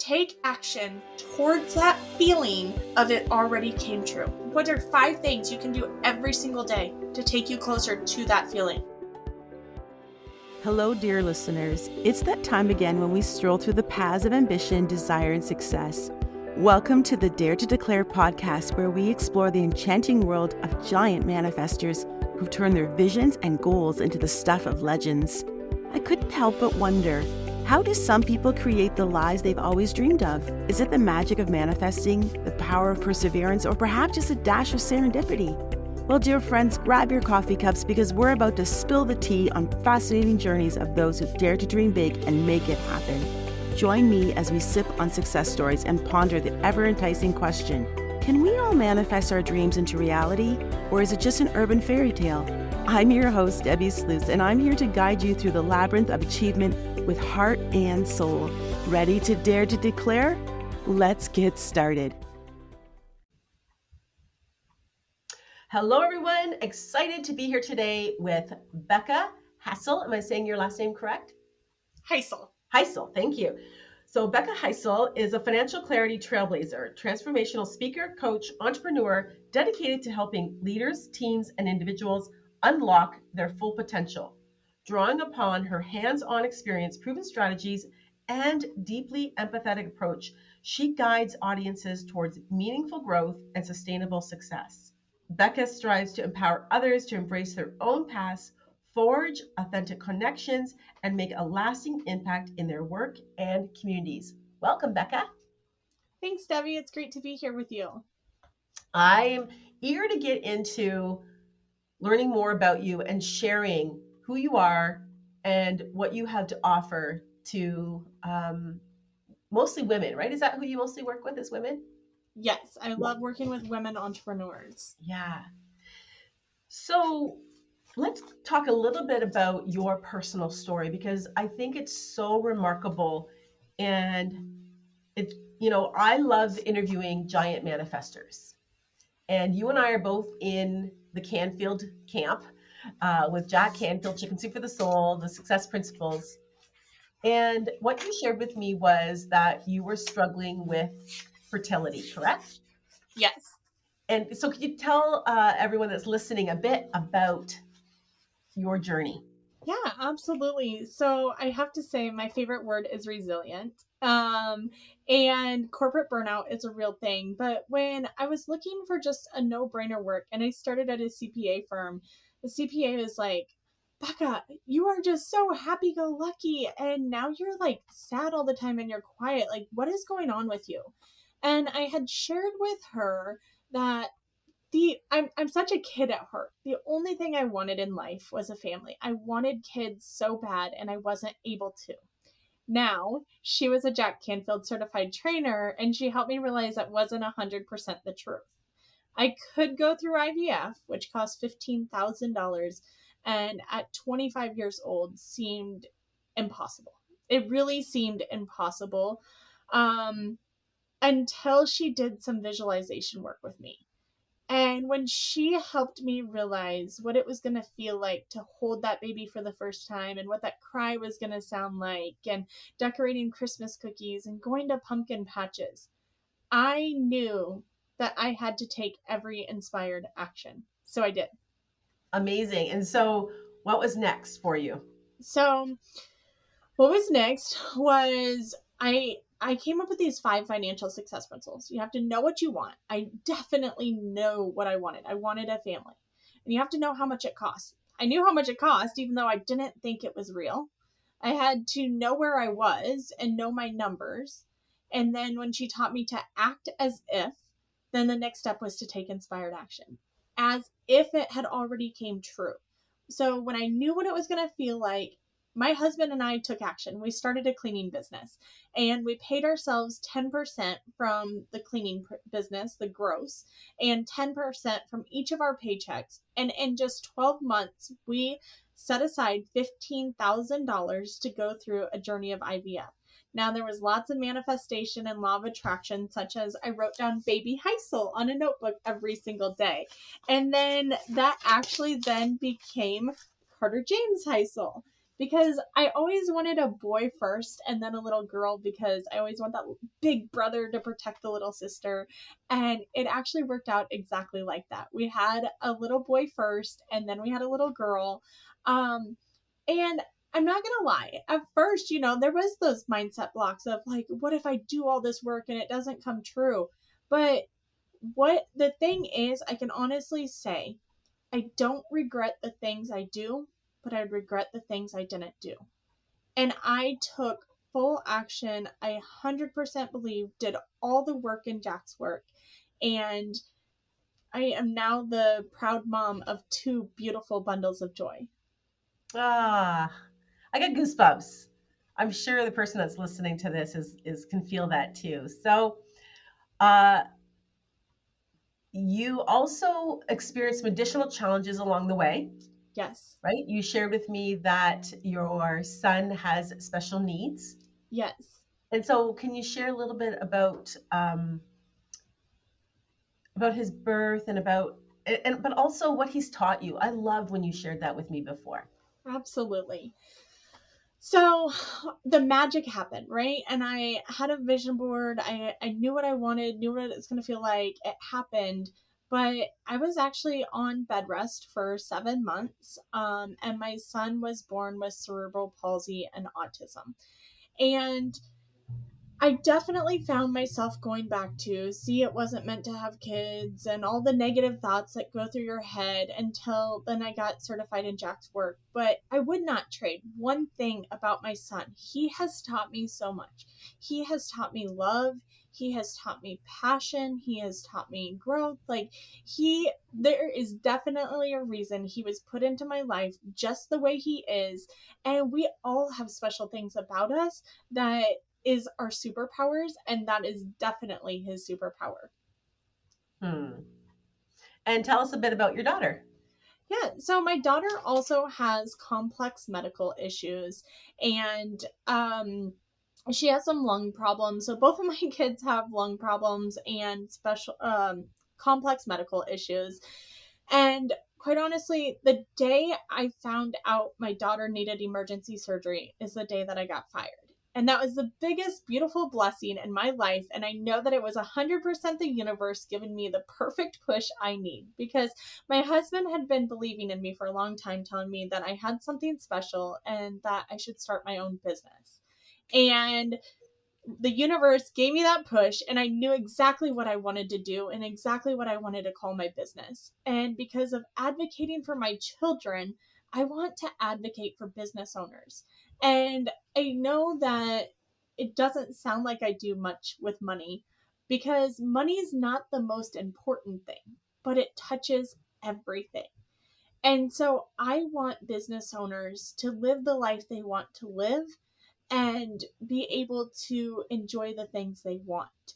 take action towards that feeling of it already came true. What are 5 things you can do every single day to take you closer to that feeling? Hello, dear listeners. It's that time again when we stroll through the paths of ambition, desire, and success. Welcome to the Dare to Declare podcast, where we explore the enchanting world of giant manifestors who've turned their visions and goals into the stuff of legends. I couldn't help but wonder, how do some people create the lives they've always dreamed of? Is it the magic of manifesting, the power of perseverance, or perhaps just a dash of serendipity? Well, dear friends, grab your coffee cups because we're about to spill the tea on fascinating journeys of those who dare to dream big and make it happen. Join me as we sip on success stories and ponder the ever-enticing question, can we all manifest our dreams into reality, or is it just an urban fairy tale? I'm your host, Debbie Sluice, and I'm here to guide you through the labyrinth of achievement with heart and soul. Ready to dare to declare? Let's get started. Hello, everyone. Excited to be here today with Becca Heissel. Am I saying your last name correct? Heissel. Heissel, thank you. So Becca Heissel is a financial clarity trailblazer, transformational speaker, coach, entrepreneur, dedicated to helping leaders, teams, and individuals unlock their full potential. Drawing upon her hands-on experience, proven strategies, and deeply empathetic approach, she guides audiences towards meaningful growth and sustainable success. Becca strives to empower others to embrace their own paths, forge authentic connections, and make a lasting impact in their work and communities. Welcome, Becca. Thanks, Debbie. It's great to be here with you. I'm eager to get into learning more about you and sharing who you are and what you have to offer to mostly women, right? Is that who you mostly work with, is women? Yes, I love working with women entrepreneurs. Yeah. So let's talk a little bit about your personal story, because I think it's so remarkable. And it's, I love interviewing giant manifestors. And you and I are both in the Canfield camp with Jack Canfield, Chicken Soup for the Soul, the Success Principles. And what you shared with me was that you were struggling with fertility, correct? Yes. And so could you tell everyone that's listening a bit about your journey? Yeah, absolutely. So I have to say my favorite word is resilient. And corporate burnout is a real thing. But when I was looking for just a no-brainer work and I started at a CPA firm, the CPA was like, Becca, you are just so happy-go-lucky. And now you're like sad all the time and you're quiet. Like, what is going on with you? And I had shared with her that I'm such a kid at heart. The only thing I wanted in life was a family. I wanted kids so bad and I wasn't able to. Now, she was a Jack Canfield certified trainer and she helped me realize that wasn't 100% the truth. I could go through IVF, which cost $15,000, and at 25 years old seemed impossible. It really seemed impossible until she did some visualization work with me. And when she helped me realize what it was going to feel like to hold that baby for the first time and what that cry was going to sound like and decorating Christmas cookies and going to pumpkin patches, I knew that I had to take every inspired action. So I did. Amazing. And so what was next for you? So what was next was I came up with these 5 financial success principles. You have to know what you want. I definitely know what I wanted. I wanted a family. And you have to know how much it costs. I knew how much it cost, even though I didn't think it was real. I had to know where I was and know my numbers. And then when she taught me to act as if, then the next step was to take inspired action, as if it had already came true. So when I knew what it was going to feel like, my husband and I took action. We started a cleaning business and we paid ourselves 10% from the cleaning business, the gross, and 10% from each of our paychecks. And in just 12 months, we set aside $15,000 to go through a journey of IVF. Now, there was lots of manifestation and law of attraction, such as I wrote down baby Heissel on a notebook every single day. And then that actually then became Carter James Heissel. because I always wanted a boy first and then a little girl, because I always want that big brother to protect the little sister. And it actually worked out exactly like that. We had a little boy first and then we had a little girl. And I'm not gonna lie, at first, there was those mindset blocks of like, what if I do all this work and it doesn't come true? But what the thing is, I can honestly say I don't regret the things I do, but I regret the things I didn't do. And I took full action. I 100% believe did all the work in Jack's work. And I am now the proud mom of two beautiful bundles of joy. Ah, I got goosebumps. I'm sure the person that's listening to this is can feel that too. So, uh, you also experienced some additional challenges along the way, Yes. right? You shared with me that your son has special needs. Yes. And so, can you share a little bit about his birth and but also what he's taught you? I loved when you shared that with me before. Absolutely. So the magic happened, right? And I had a vision board. I knew what I wanted, knew what it's going to feel like. It happened. But I was actually on bed rest for 7 months. And my son was born with cerebral palsy and autism. And I definitely found myself going back to see it wasn't meant to have kids and all the negative thoughts that go through your head until then I got certified in Jack's work. But I would not trade one thing about my son. He has taught me so much. He has taught me love. He has taught me passion. He has taught me growth. There is definitely a reason he was put into my life just the way he is. And we all have special things about us that is our superpowers, and that is definitely his superpower. Hmm. And tell us a bit about your daughter. Yeah, so my daughter also has complex medical issues, and she has some lung problems. So both of my kids have lung problems and special complex medical issues. And quite honestly, the day I found out my daughter needed emergency surgery is the day that I got fired. And that was the biggest, beautiful blessing in my life. And I know that it was 100% the universe giving me the perfect push I need, because my husband had been believing in me for a long time, telling me that I had something special and that I should start my own business. And the universe gave me that push, and I knew exactly what I wanted to do and exactly what I wanted to call my business. And because of advocating for my children, I want to advocate for business owners. And I know that it doesn't sound like I do much with money, because money is not the most important thing, but it touches everything. And so I want business owners to live the life they want to live and be able to enjoy the things they want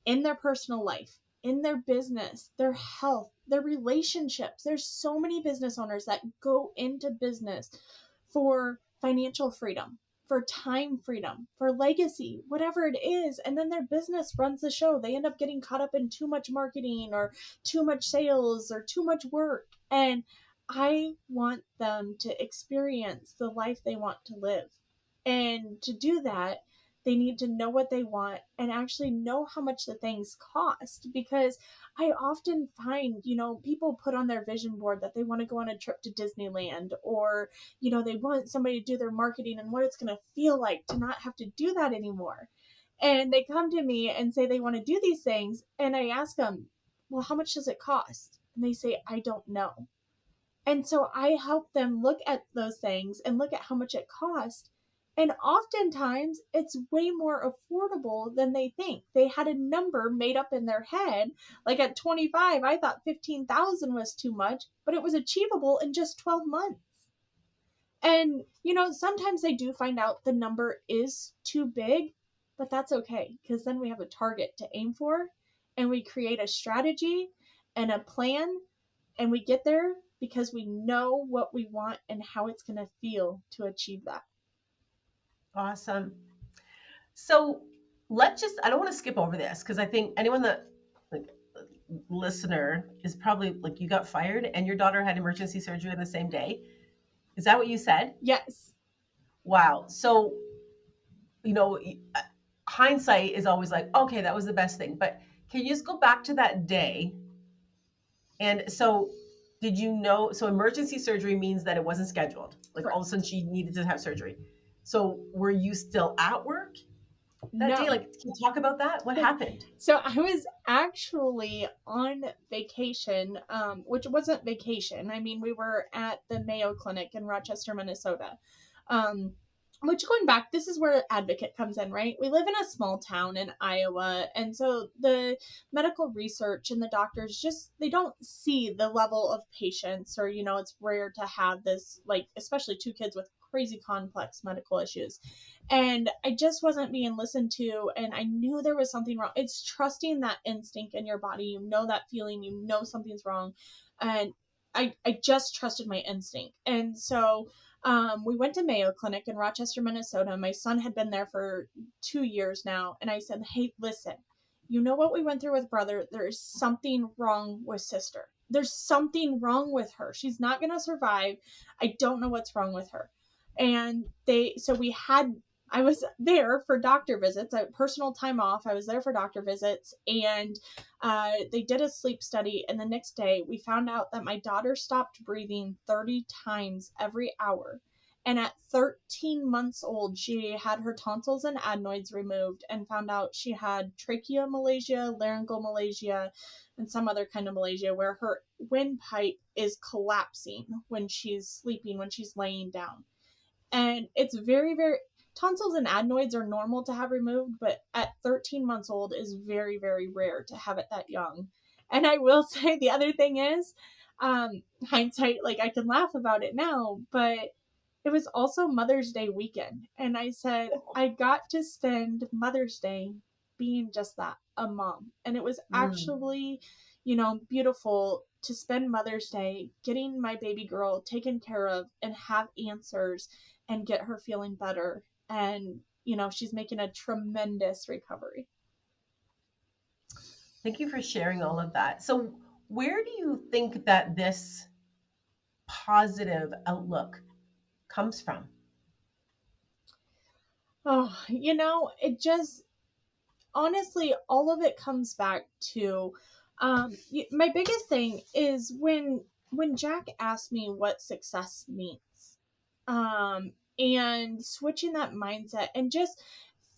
in their personal life, in their business, their health, their relationships. There's so many business owners that go into business for financial freedom, for time freedom, for legacy, whatever it is. And then their business runs the show. They end up getting caught up in too much marketing or too much sales or too much work. And I want them to experience the life they want to live. And to do that, they need to know what they want and actually know how much the things cost. Because I often find, people put on their vision board that they want to go on a trip to Disneyland, or, they want somebody to do their marketing and what it's going to feel like to not have to do that anymore. And they come to me and say they want to do these things. And I ask them, well, how much does it cost? And they say, I don't know. And so I help them look at those things and look at how much it costs. And oftentimes it's way more affordable than they think. They had a number made up in their head. Like at 25, I thought 15,000 was too much, but it was achievable in just 12 months. And, sometimes they do find out the number is too big, but that's okay, because then we have a target to aim for and we create a strategy and a plan, and we get there because we know what we want and how it's going to feel to achieve that. Awesome. So I don't want to skip over this because I think anyone that, like, listener is probably like, you got fired and your daughter had emergency surgery on the same day. Is that what you said? Yes. Wow. So, you know, hindsight is always like, okay, that was the best thing. But can you just go back to that day? And so, did you know? So, emergency surgery means that it wasn't scheduled. Like all of a Correct. sudden, she needed to have surgery. So, were you still at work that day? No. Like, can you talk about that? What happened? So I was actually on vacation, which wasn't vacation. I mean, we were at the Mayo Clinic in Rochester, Minnesota. Um, which, going back, this is where advocate comes in, right? We live in a small town in Iowa, and so the medical research and the doctors just, they don't see the level of patients, or it's rare to have this, like, especially two kids with crazy complex medical issues, and I just wasn't being listened to, and I knew there was something wrong. It's trusting that instinct in your body. That feeling, something's wrong. And I just trusted my instinct. And so we went to Mayo Clinic in Rochester, Minnesota. My son had been there for 2 years now. And I said, hey, listen, you know what we went through with brother? There is something wrong with sister. There's something wrong with her. She's not going to survive. I don't know what's wrong with her. And I was there for doctor visits, personal time off. I was there for doctor visits, and they did a sleep study. And the next day, we found out that my daughter stopped breathing 30 times every hour. And at 13 months old, she had her tonsils and adenoids removed, and found out she had tracheomalacia, laryngeal malacia, and some other kind of malacia where her windpipe is collapsing when she's sleeping, when she's laying down. And it's very, very, tonsils and adenoids are normal to have removed, but at 13 months old is very, very rare to have it that young. And I will say the other thing is, hindsight, like, I can laugh about it now, but it was also Mother's Day weekend. And I said, I got to spend Mother's Day being just that, a mom. And it was Mm. actually, beautiful to spend Mother's Day getting my baby girl taken care of and have answers and get her feeling better. And, she's making a tremendous recovery. Thank you for sharing all of that. So, where do you think that this positive outlook comes from? Oh, it just, honestly, all of it comes back to my biggest thing is when Jack asked me what success means, and switching that mindset and just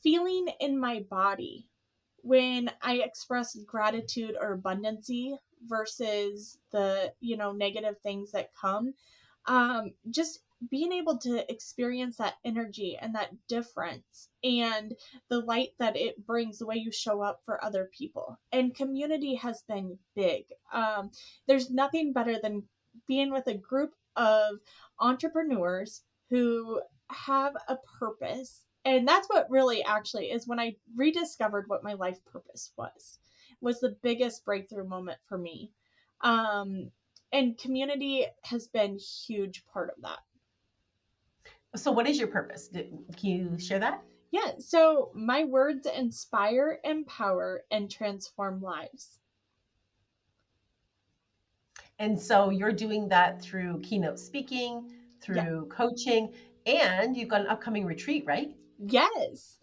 feeling in my body when I express gratitude or abundancy versus the negative things that come, just being able to experience that energy and that difference and the light that it brings, the way you show up for other people. And community has been big. There's nothing better than being with a group of entrepreneurs who have a purpose. And that's what really actually is, when I rediscovered what my life purpose was the biggest breakthrough moment for me. Um, and community has been huge part of that. So, what is your purpose? Can you share that? Yeah, so my words inspire, empower, and transform lives. And so, you're doing that through keynote speaking, Yeah. through coaching, and you've got an upcoming retreat, right? Yes.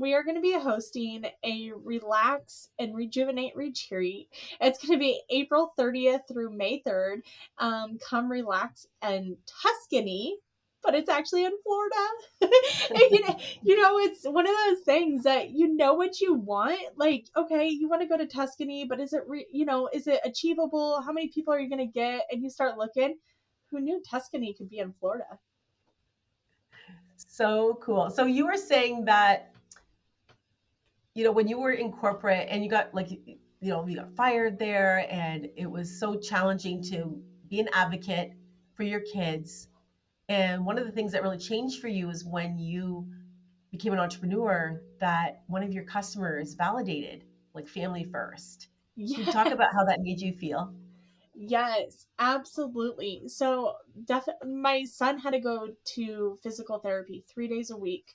We are going to be hosting a relax and rejuvenate retreat. It's going to be April 30th through May 3rd. Come relax in Tuscany, but it's actually in Florida. And, it's one of those things that what you want. Like, okay, you want to go to Tuscany, but is it, is it achievable? How many people are you going to get? And you start looking. Who knew Tuscany could be in Florida? So cool. So, you were saying that, when you were in corporate and you got you got fired there, and it was so challenging to be an advocate for your kids. And one of the things that really changed for you is when you became an entrepreneur, that one of your customers validated, like, family first. Can you talk Yes. about how that made you feel? Yes, absolutely. So, my son had to go to physical therapy 3 days a week,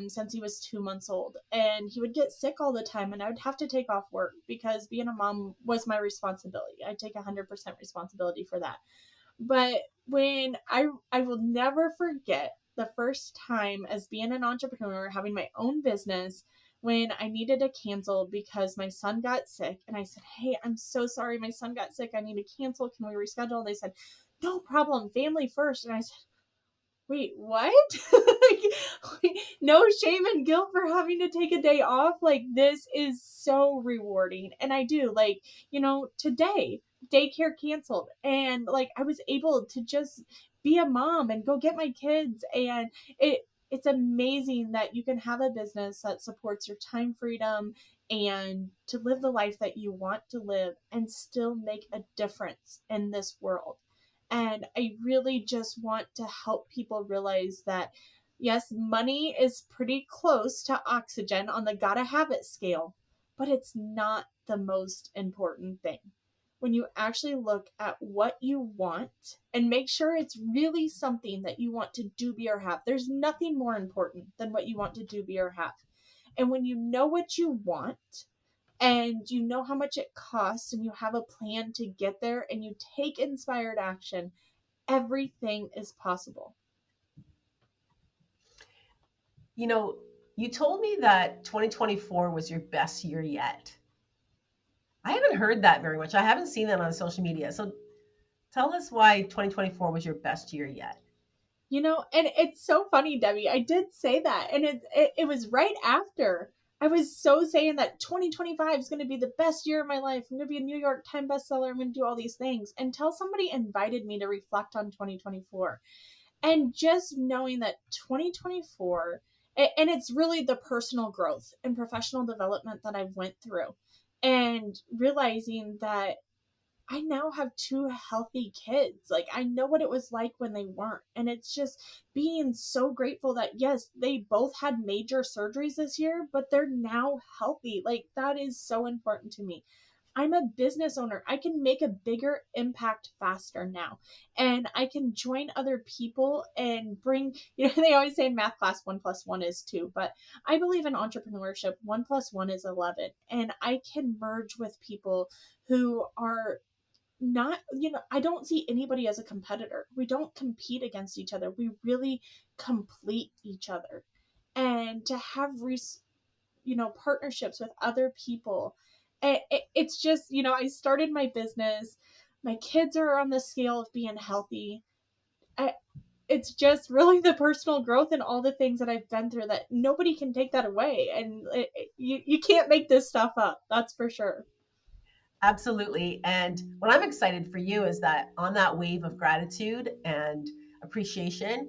since he was 2 months old, and he would get sick all the time, and I would have to take off work because being a mom was my responsibility. I take 100% responsibility for that. But when I will never forget the first time as being an entrepreneur, having my own business, when I needed to cancel because my son got sick. And I said, "Hey, I'm so sorry. My son got sick. I need to cancel. Can we reschedule?" And they said, "No problem. Family first." And I said, "Wait, what?" Like, no shame and guilt for having to take a day off. Like, this is so rewarding. And I do, like, today, daycare canceled. And, like, I was able to just be a mom and go get my kids. And it's amazing that you can have a business that supports your time freedom and to live the life that you want to live and still make a difference in this world. And I really just want to help people realize that, yes, money is pretty close to oxygen on the gotta have it scale, but it's not the most important thing. When you actually look at what you want and make sure it's really something that you want to do, be, or have, there's nothing more important than what you want to do, be, or have. And when you know what you want, and you know how much it costs, and you have a plan to get there, and you take inspired action, everything is possible. You know, you told me that 2024 was your best year yet. I haven't heard that very much. I haven't seen that on social media. So tell us why 2024 was your best year yet. And it's so funny, Debbie. I did say that, and it was right after I was so saying that 2025 is going to be the best year of my life. I'm going to be a New York Times bestseller. I'm going to do all these things until somebody invited me to reflect on 2024. And just knowing that 2024, and it's really the personal growth and professional development that I went through, and realizing that I now have two healthy kids. Like, I know what it was like when they weren't. And it's just being so grateful that, yes, they both had major surgeries this year, but they're now healthy. Like, that is so important to me. I'm a business owner. I can make a bigger impact faster now. And I can join other people and bring, they always say in math class, 1 + 1 is 2. But I believe in entrepreneurship, 1 + 1 is 11. And I can merge with people who are not, I don't see anybody as a competitor. We don't compete against each other. We really complete each other. And to have partnerships with other people, it's just, I started my business. My kids are on the scale of being healthy. It's just really the personal growth and all the things that I've been through that nobody can take that away. And you can't make this stuff up. That's for sure. Absolutely. And what I'm excited for you is that on that wave of gratitude and appreciation,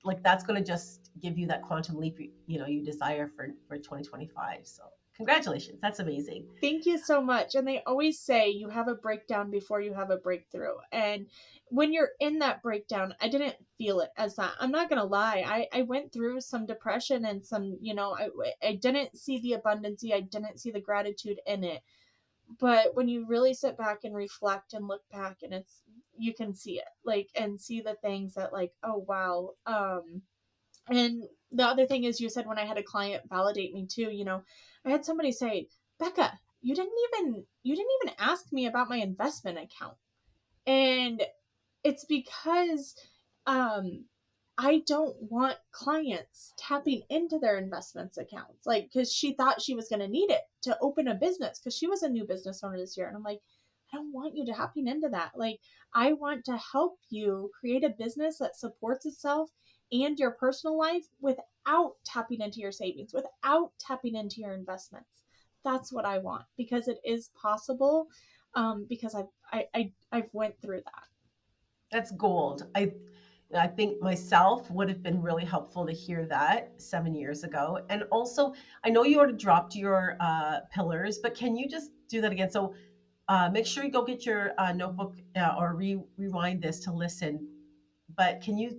like that's going to just give you that quantum leap you desire for 2025. So congratulations. That's amazing. Thank you so much. And they always say you have a breakdown before you have a breakthrough. And when you're in that breakdown, I didn't feel it as that. I'm not going to lie. I went through some depression and some, I didn't see the abundancy. I didn't see the gratitude in it. But when you really sit back and reflect and look back, and you can see it, like, and see the things that, like, oh, wow. And the other thing is, you said when I had a client validate me too, I had somebody say, "Becca, you didn't even ask me about my investment account." And it's because um I don't want clients tapping into their investments accounts, like, because she thought she was going to need it to open a business because she was a new business owner this year. And I'm like, I don't want you tapping into that. Like, I want to help you create a business that supports itself and your personal life without tapping into your savings, without tapping into your investments. That's what I want, because it is possible. Because I've went through that. That's gold. I think myself would have been really helpful to hear that 7 years ago. And also, I know you already dropped your pillars, but can you just do that again? So make sure you go get your notebook or rewind this to listen. But can you,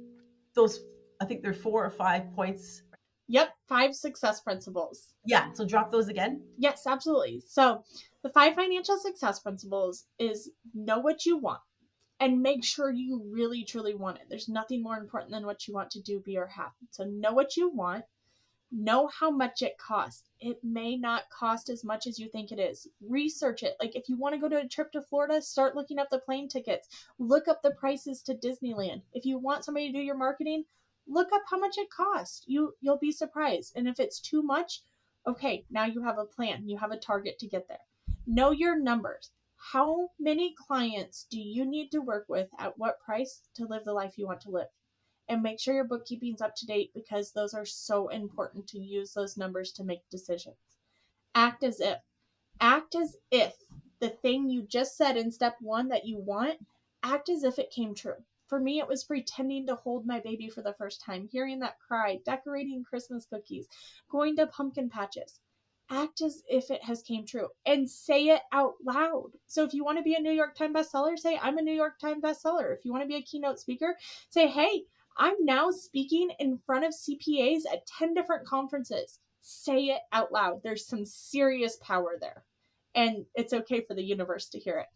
those, I think there are 4 or 5 points. Yep, 5 success principles. Yeah, so drop those again. Yes, absolutely. So, the 5 financial success principles is know what you want and make sure you really truly want it. There's nothing more important than what you want to do, be, or have. So, know what you want, Know how much it costs. It may not cost as much as you think it is. Research it. Like if you want to go to a trip to Florida, start looking up the plane tickets. Look up the prices to Disneyland. If you want somebody to do your marketing, look up how much it costs. You'll be surprised. And if it's too much, okay, now you have a plan. You have a target to get there. Know your numbers. How many clients do you need to work with at what price to live the life you want to live? And make sure your bookkeeping's up to date, because those are so important to use those numbers to make decisions. Act as if. Act as if the thing you just said in step 1 that you want, act as if it came true. For me, it was pretending to hold my baby for the first time, hearing that cry, decorating Christmas cookies, going to pumpkin patches. Act as if it has came true and say it out loud. So if you want to be a New York Times bestseller, say, I'm a New York Times bestseller. If you want to be a keynote speaker, say, hey, I'm now speaking in front of CPAs at 10 different conferences. Say it out loud. There's some serious power there. And it's okay for the universe to hear it.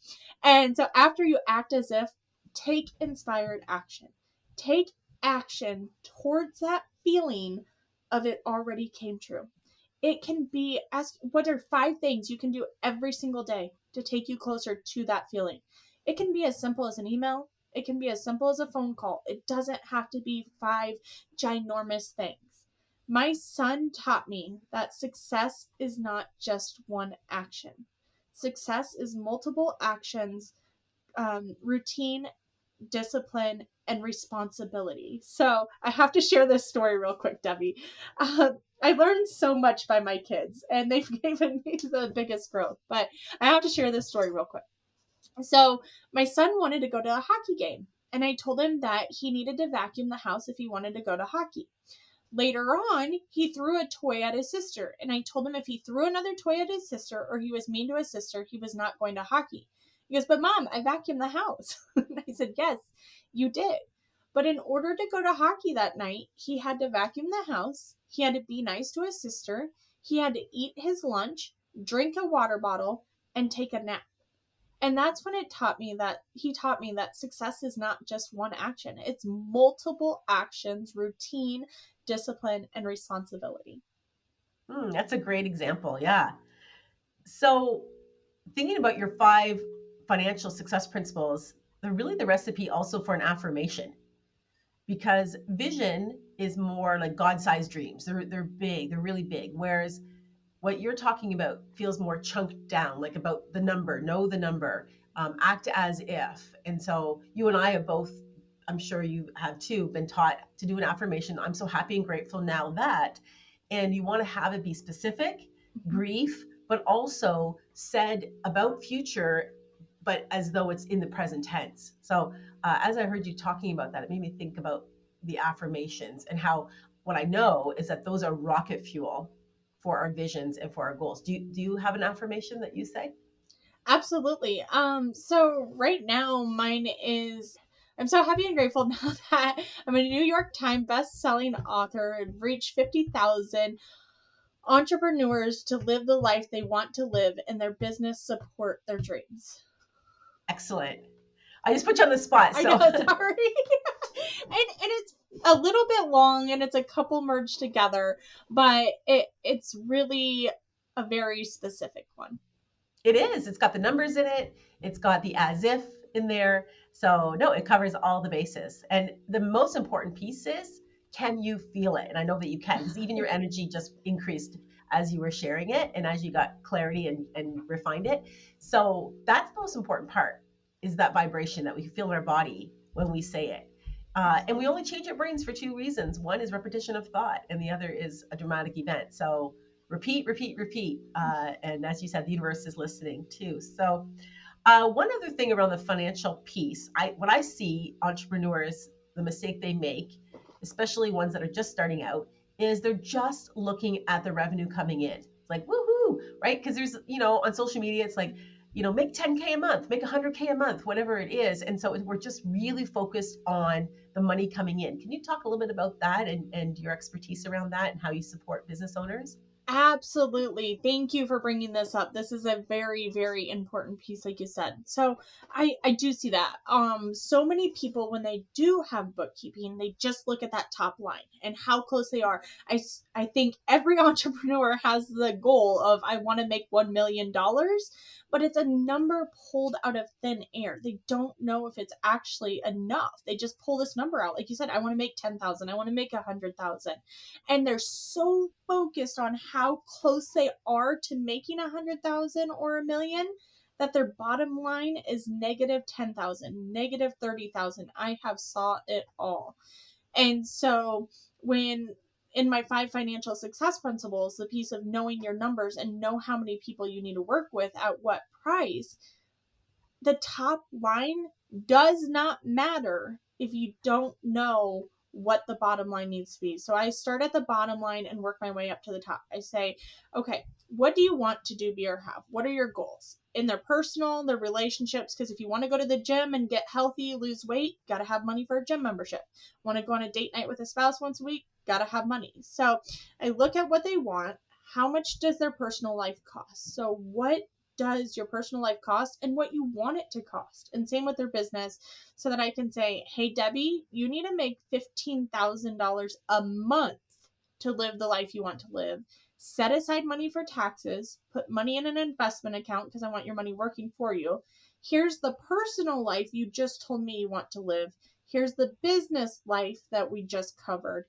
And so after you act as if, take inspired action. Take action towards that feeling of it already came true. It can be, ask what are 5 things you can do every single day to take you closer to that feeling. It can be as simple as an email. It can be as simple as a phone call. It doesn't have to be 5 ginormous things. My son taught me that success is not just one action. Success is multiple actions, routine, discipline, and responsibility. So I have to share this story real quick, Debbie. I learned so much by my kids, and they've given me the biggest growth, but I have to share this story real quick. So my son wanted to go to a hockey game, and I told him that he needed to vacuum the house if he wanted to go to hockey. Later on, he threw a toy at his sister, and I told him if he threw another toy at his sister or he was mean to his sister, he was not going to hockey. He goes, but Mom, I vacuumed the house. I said, yes, you did. But in order to go to hockey that night, he had to vacuum the house. He had to be nice to his sister. He had to eat his lunch, drink a water bottle, and take a nap. And that's when he taught me that success is not just one action. It's multiple actions, routine, discipline, and responsibility. That's a great example. Yeah. So thinking about your 5 financial success principles, they're really the recipe also for an affirmation, because vision is more like God-sized dreams. They're big, they're really big. Whereas what you're talking about feels more chunked down, like about the number, know the number, act as if. And so you and I have both, I'm sure you have too, been taught to do an affirmation. I'm so happy and grateful now that, and you want to have it be specific, brief, but also said about future, but as though it's in the present tense. So as I heard you talking about that, it made me think about the affirmations and how what I know is that those are rocket fuel for our visions and for our goals. Do you have an affirmation that you say? Absolutely. So right now mine is, I'm so happy and grateful now that I'm a New York Times best-selling author and reached 50,000 entrepreneurs to live the life they want to live and their business support their dreams. Excellent. I just put you on the spot. I know, sorry. and it's a little bit long and it's a couple merged together, but it's really a very specific one. It is. It's got the numbers in it. It's got the as if in there. So no, it covers all the bases. And the most important piece is, can you feel it? And I know that you can, because even your energy just increased as you were sharing it and as you got clarity and refined it. So that's the most important part, is that vibration that we feel in our body when we say it. And we only change our brains for 2 reasons. One is repetition of thought, and the other is a dramatic event. So repeat, repeat, repeat. And as you said, the universe is listening too. So one other thing around the financial piece, what I see entrepreneurs, the mistake they make, especially ones that are just starting out, is they're just looking at the revenue coming in. It's like, woohoo, right? Because there's, on social media, it's like, make 10K a month, make 100K a month, whatever it is. And so we're just really focused on the money coming in. Can you talk a little bit about that and your expertise around that and how you support business owners? Absolutely. Thank you for bringing this up. This is a very, very important piece, like you said. So I do see that. So many people, when they do have bookkeeping, they just look at that top line and how close they are. I think every entrepreneur has the goal of, I want to make $1 million, but it's a number pulled out of thin air. They don't know if it's actually enough. They just pull this number out. Like you said, I want to make 10,000. I want to make 100,000, and they're so focused on how close they are to making 100,000 or a million that their bottom line is negative 10,000, negative 30,000. I have saw it all. And so when in my 5 financial success principles, the piece of knowing your numbers and know how many people you need to work with at what price, the top line does not matter if you don't know what the bottom line needs to be. So I start at the bottom line and work my way up to the top. I say, okay, what do you want to do, be, or have? What are your goals in their personal, their relationships? Because if you want to go to the gym and get healthy, lose weight, got to have money for a gym membership. Want to go on a date night with a spouse once a week, got to have money. So I look at what they want. How much does their personal life cost? So what does your personal life cost and what you want it to cost? And same with their business, so that I can say, hey, Debbie, you need to make $15,000 a month to live the life you want to live. Set aside money for taxes, put money in an investment account because I want your money working for you. Here's the personal life you just told me you want to live. Here's the business life that we just covered.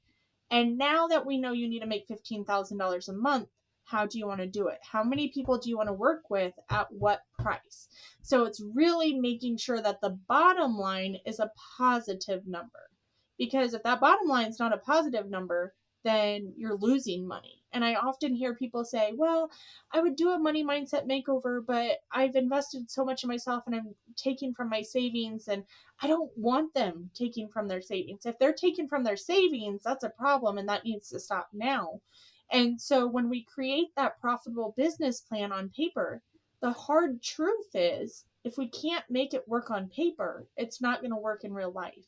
And now that we know you need to make $15,000 a month, how do you want to do it? How many people do you want to work with at what price? So it's really making sure that the bottom line is a positive number. Because if that bottom line is not a positive number, then you're losing money. And I often hear people say, well, I would do a money mindset makeover, but I've invested so much in myself and I'm taking from my savings, and I don't want them taking from their savings. If they're taking from their savings, that's a problem and that needs to stop now. And so when we create that profitable business plan on paper, the hard truth is, if we can't make it work on paper, it's not going to work in real life.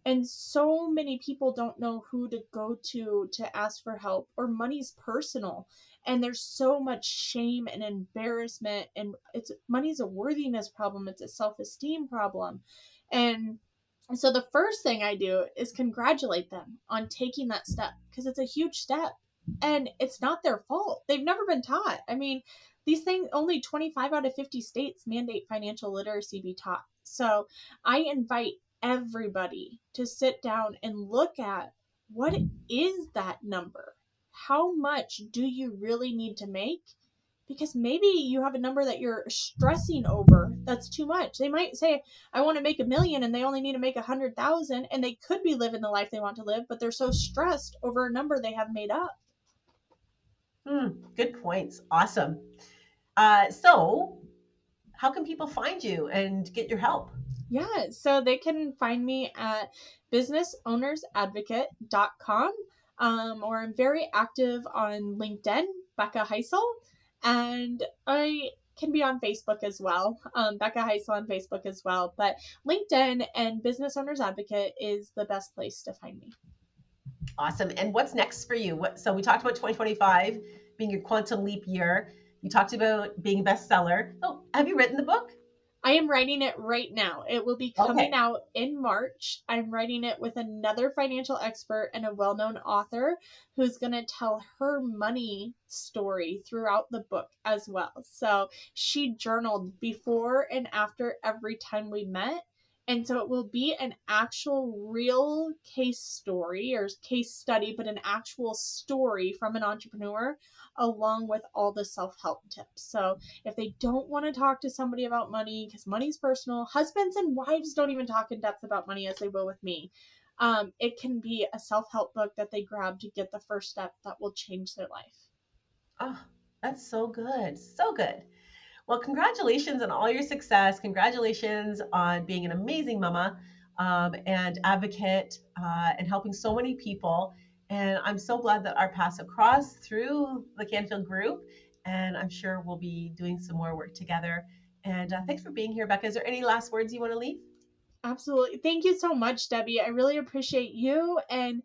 And so many people don't know who to go to ask for help, or money's personal. And there's so much shame and embarrassment, and it's money's a worthiness problem, it's a self-esteem problem. And so the first thing I do is congratulate them on taking that step, because it's a huge step and it's not their fault. They've never been taught. I mean, these things, only 25 out of 50 states mandate financial literacy be taught. So I invite everybody to sit down and look at, what is that number? How much do you really need to make? Because maybe you have a number that you're stressing over that's too much. They might say, I want to make 1 million, and they only need to make 100,000, and they could be living the life they want to live, but they're so stressed over a number they have made up. Good points. Awesome. So how can people find you and get your help? Yeah, so they can find me at businessownersadvocate.com, or I'm very active on LinkedIn, Becca Heissel, and I can be on Facebook as well, Becca Heissel on Facebook as well. But LinkedIn and Business Owners Advocate is the best place to find me. Awesome. And what's next for you? So we talked about 2025 being your quantum leap year. You talked about being a bestseller. Oh, have you written the book? I am writing it right now. It will be coming out in March. I'm writing it with another financial expert and a well-known author who's going to tell her money story throughout the book as well. So she journaled before and after every time we met. And so it will be an actual real case story or case study, but an actual story from an entrepreneur, along with all the self-help tips. So if they don't want to talk to somebody about money, because money's personal, husbands and wives don't even talk in depth about money as they will with me. It can be a self-help book that they grab to get the first step that will change their life. Oh, that's so good. So good. Well, congratulations on all your success. Congratulations on being an amazing mama, and advocate, and helping so many people. And I'm so glad that our paths have crossed through the Canfield group. And I'm sure we'll be doing some more work together. And thanks for being here, Becca. Is there any last words you want to leave? Absolutely. Thank you so much, Debbie. I really appreciate you, and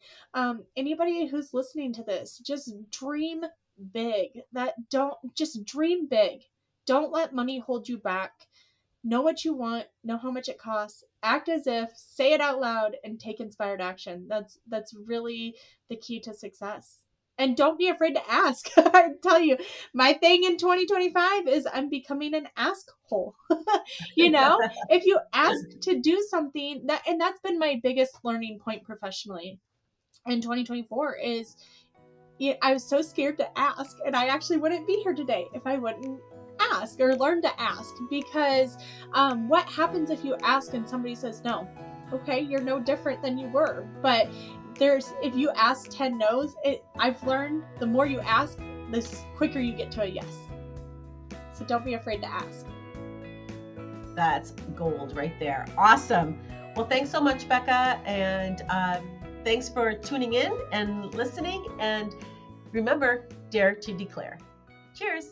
anybody who's listening to this. Just dream big. That don't just dream big. Don't let money hold you back. Know what you want, know how much it costs, act as if, say it out loud, and take inspired action. That's really the key to success. And don't be afraid to ask. I tell you, my thing in 2025 is I'm becoming an ask hole. If you ask to do something and that's been my biggest learning point professionally in 2024 is I was so scared to ask, and I actually wouldn't be here today if I wouldn't ask or learn to ask, because what happens if you ask and somebody says no? Okay, you're no different than you were, but if you ask 10 no's, I've learned the more you ask, the quicker you get to a yes. So don't be afraid to ask. That's gold right there. Awesome. Well, thanks so much, Becca, and thanks for tuning in and listening, and remember, dare to declare. Cheers.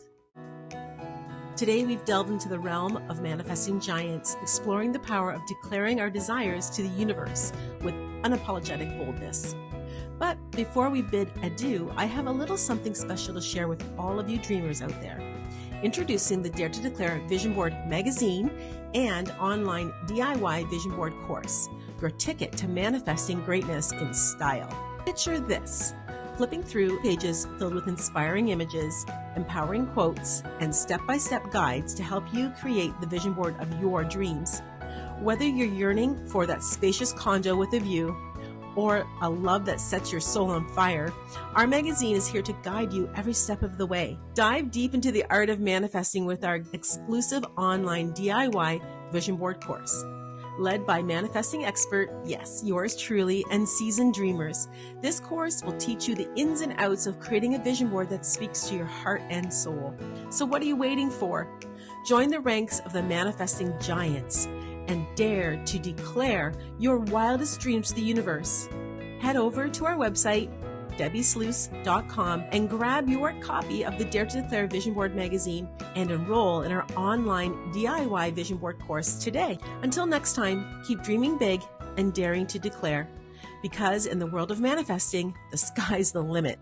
Today, we've delved into the realm of manifesting giants, exploring the power of declaring our desires to the universe with unapologetic boldness. But before we bid adieu, I have a little something special to share with all of you dreamers out there. Introducing the Dare to Declare Vision Board magazine and online DIY Vision Board course, your ticket to manifesting greatness in style. Picture this. Flipping through pages filled with inspiring images, empowering quotes, and step-by-step guides to help you create the vision board of your dreams. Whether you're yearning for that spacious condo with a view, or a love that sets your soul on fire, our magazine is here to guide you every step of the way. Dive deep into the art of manifesting with our exclusive online DIY vision board course. Led by manifesting expert, yes, yours truly, and seasoned dreamers. This course will teach you the ins and outs of creating a vision board that speaks to your heart and soul. So what are you waiting for? Join the ranks of the manifesting giants and dare to declare your wildest dreams to the universe. Head over to our website, debbiesluice.com, and grab your copy of the Dare to Declare Vision Board magazine and enroll in our online DIY Vision Board course today. Until next time, keep dreaming big and daring to declare, because in the world of manifesting, the sky's the limit.